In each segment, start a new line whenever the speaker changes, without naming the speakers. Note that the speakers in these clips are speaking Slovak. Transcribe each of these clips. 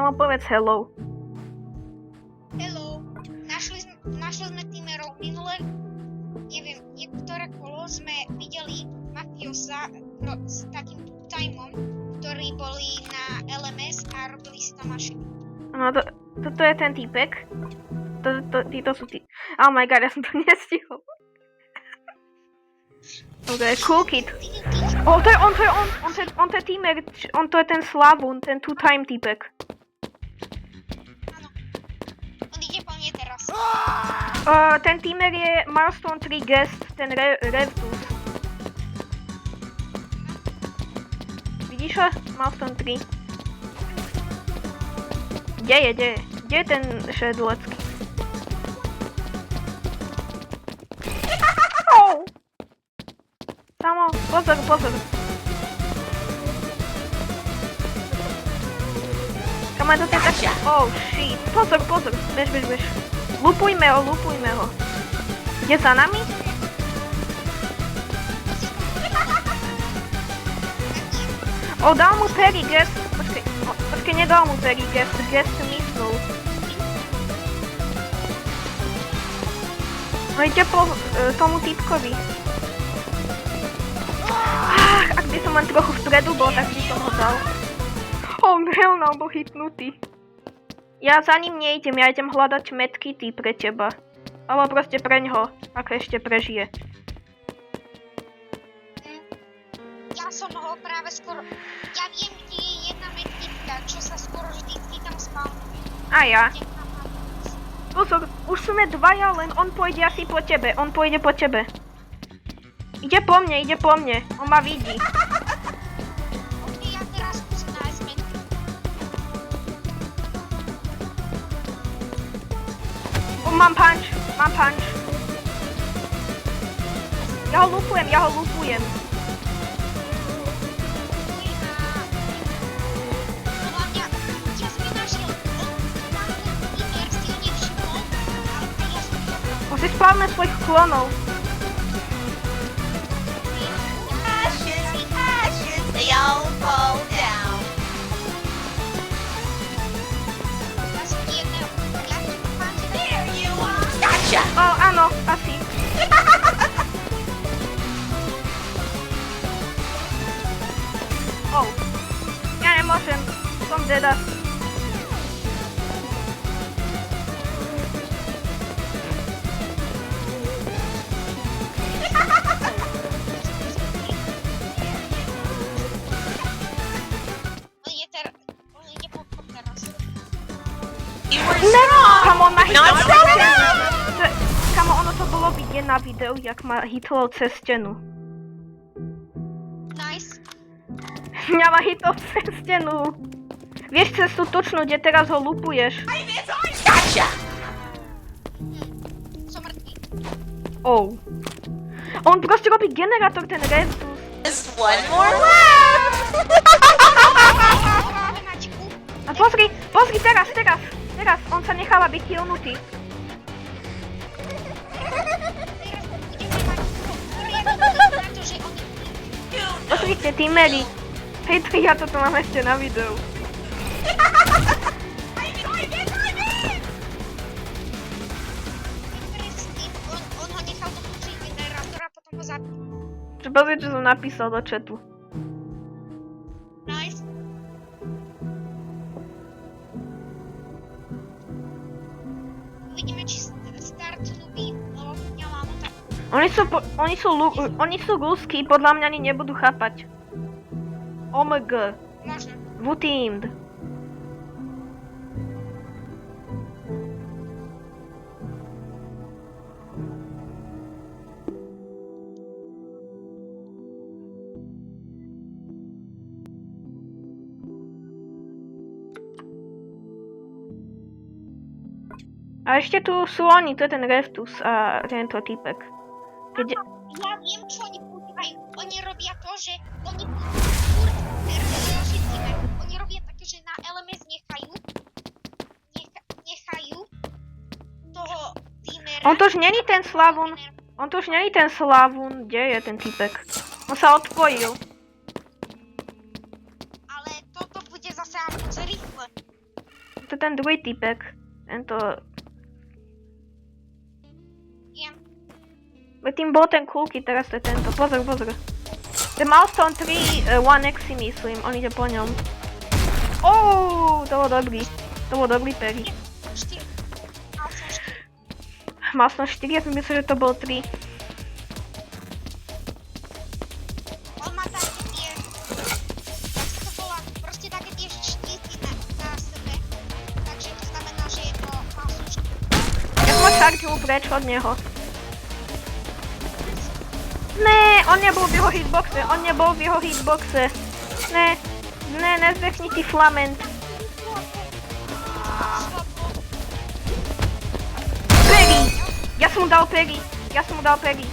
Samo povedz hello.
Hello. Našli sme tímerov minule, neviem, niektoré kolo sme videli mafiosa s takým timeom, ktorí boli na LMS a robili si tam mašiny.
No, toto je ten týpek. Títo sú tí... Oh my god, ja som to nestihol. Ok, cool kid. Oh, to je on. On to je týmer, on to je ten Slavun, ten two-time týpek.
Áno. On ide po mne teraz.
Ten týmer je Milestone 3 Guest, ten Revtus. Vidíš ho? Milestone 3. Kde je? Kde je ten šedlecký? Oh! Samo, pozor. Kam je to ten taký? Oh shit. Pozor. Bež. Lupujme ho. Ide za nami? O, dal mu Perry Guest. Počkej, nedal mu Perry Guest. Guest myslel. No ide po tomu týpkovi. Ak by som len trochu vpredu bol, tak by som ho dal. Oh, hell no, bol hitnutý. Ja za ním nejdem, ja idem hľadať medkity pre teba. Alebo proste pre ňoho, ak ešte prežije.
Ja som ho práve skoro... Ja viem, kde je jedna medkitka, čo sa skoro vždycky tam spavnuje.
A ja. Pozor, už sme dvaja, len on pôjde asi po tebe. Ide po mne, on ma vidí.
Ok, ja teraz musím nájsť medkit.
Mám punch. Ja ho lupujem.
Podľa mňa, ja som našiel tam týmer si ho nevšimol, ale ja som ho...
On si splavne svojich klonov.
Ashes, they all fall down.
Ja som jedného... Ja som páči...
There you are. Gotcha.
Áno, asi. Oh. Ja nemôžem. Som deda.
On ide po teraz.
You were
Kamo, on ma hitol
Not
cez
strong
stenu. Kamo, ono to bolo vidieť na videu, jak ma hitol cez stenu.
Nice.
Mňa ma hitol cez stenu. Vieš cez tú tučnú, kde teraz ho lupuješ.
Gotcha.
Som mŕtvý.
Oh. On proste robí generátor, ten Revtus.
Just one more left.
A pozri, teraz. On sa necháva byť killnutý. Pozrite, tímeri. Hej, ja toto mám ešte na videu.
On ho nechal dopúčiť generátor a potom ho zabil.
Pozri, čo som napísal do chatu.
Nice. Uvidíme, či startnú by, lebo ja mám tak.
Oni sú ruskí, podľa mňa ani nebudú chápať. OMG.
Možno.
Wutind. A ešte tu sú oni, to je ten Revtus a tento týpek. Keď...
Ja viem, čo oni používajú. Oni robia to, že oni oni robia také, že na LMS nechajú toho týmera.
On to už není ten Slavun. Kde je ten týpek? On sa odpojil.
Ale toto bude zase moc rýchle.
je ten druhý typek. Tento...
Viem.
Tým bol ten kulky, teraz to je tento. Pozor. Ten Milestone 3 1x si myslím, on ide po ňom. To bol dobrý. To bol dobrý Perry.
4.
Mal som 4, ja som myslel, že to bol 3.
On má také tie... Jak sa to volá? Proste také tie štíty na sebe. Takže to znamená, že je to... Mal som 4.
Ja som ho chargil preč od neho. Ne, on nebol v jeho hitboxe. Ne, nezdechni ty flament. Perry! Ja som mu dal Perry.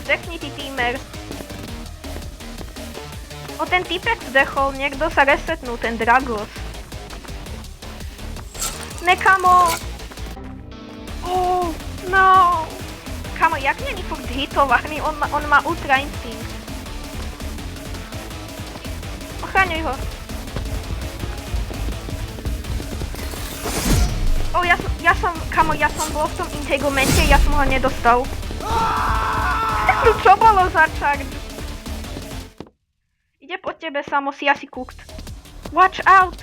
Zdechni ty týmer. Ten typek zdechol, niekto sa resetnul, ten Dragos. Ne, kamo! No! Kamo, jak není furt hitovaný? On má ultra instinct. Ochraňuj ho. Ja som bol v tom integumente, ja som ho nedostal. Čo bolo za charge? Ide po tebe, Samo, si asi cooked. Watch out!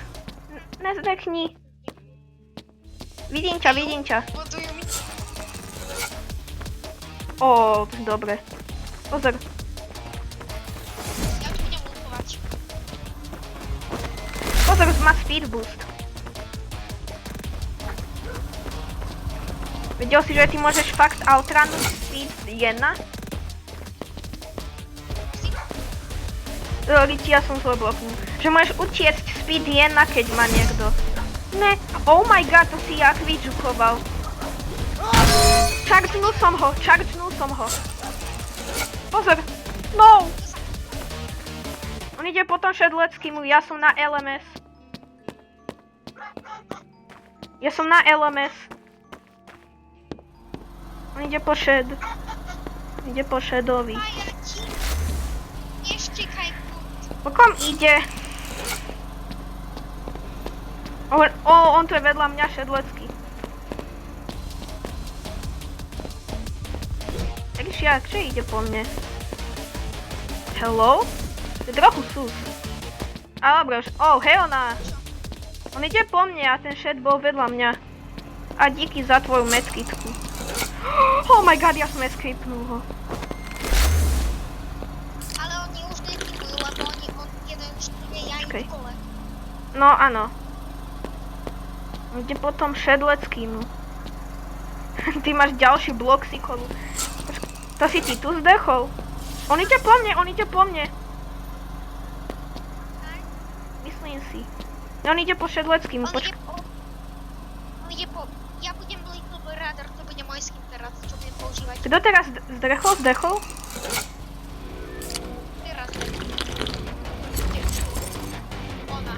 Nezdechni. Vidím ťa.
Budujú mi...
Dobre. Pozor.
Ja tu budem lutovať.
Pozor, má speed boost. Vedel si, že ty môžeš fakt outrunnúť speed 1? Riti, ja som svoj bloknul. Že môžeš utiecť speed 1, keď má niekto. Ne, oh my god, to si jak vyčukoval. Chargenul som ho. Pozor, no! On ide potom Shadleckýmu, ja som na LMS. On ide po Shadovi.
A ja ti... Neštekaj furt.
Po kom ide? On tu je vedľa mňa, Shadlecký. Takže ide po mne? Hello? Je trochu sus. A dobre už. Heona. On ide po mne a ten Shad bol vedľa mňa. A díky za tvoju medkitku. Oh my god, ja som escapnul ho.
Ale oni už netypujú, lebo on jeden už ide ja
Počkej.
im dole.
No áno. Ide potom Shadleckýmu. Ty máš ďalší blok sikolu. To si ty tu zdechol. On ide po mne. Myslím si. On ide po Shadleckýmu.
On ide po... Ja budem Little Brother, to bude môj skin teraz, čo budem používať.
Kto teraz zdechol?
Teraz. Ona.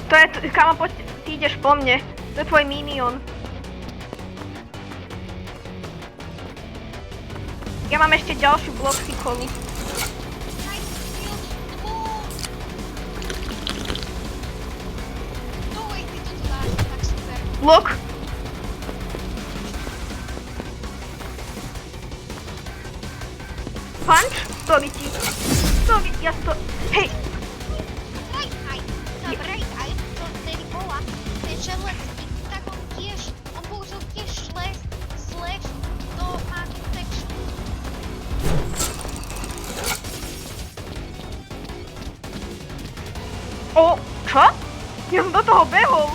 To je, kamo, poď, ty ideš po mne. To je tvoj minion. Ja mám ešte ďalšiu blok sikolu. Blok. Punch? Sorry, ja to... Hej!
Dobre, aj to vtedy bola. Ten Shadlecký, tak on použil tiež slash do Magic Section.
Čo? Ja som do toho behol.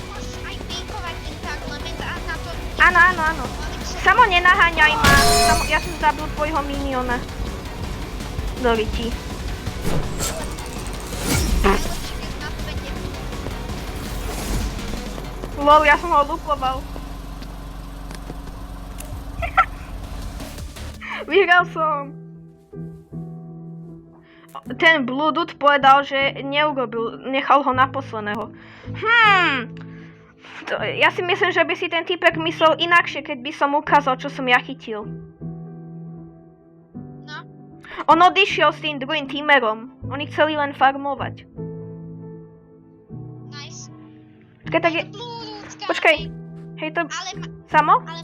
Môžeš aj fejkovať entanglement a na to...
Áno. Samo nenaháňaj ma. Ja som zabil tvojho miniona. Do riti.
Najlepšie, keď na to vedie.
Lol, ja som ho lupoval. Vyhral som. Ten Blue Dude povedal, že nechal ho na posledného. Ja si myslím, že by si ten typek myslel inakšie, keď by som ukázal, čo som ja chytil.
No,
On odišiel s tým druhým tímerom. Oni chceli len farmovať. Počkaj, tak je...
Blúdka,
Počkaj.
hej.
Hej, to...
Ale,
Samo?
ale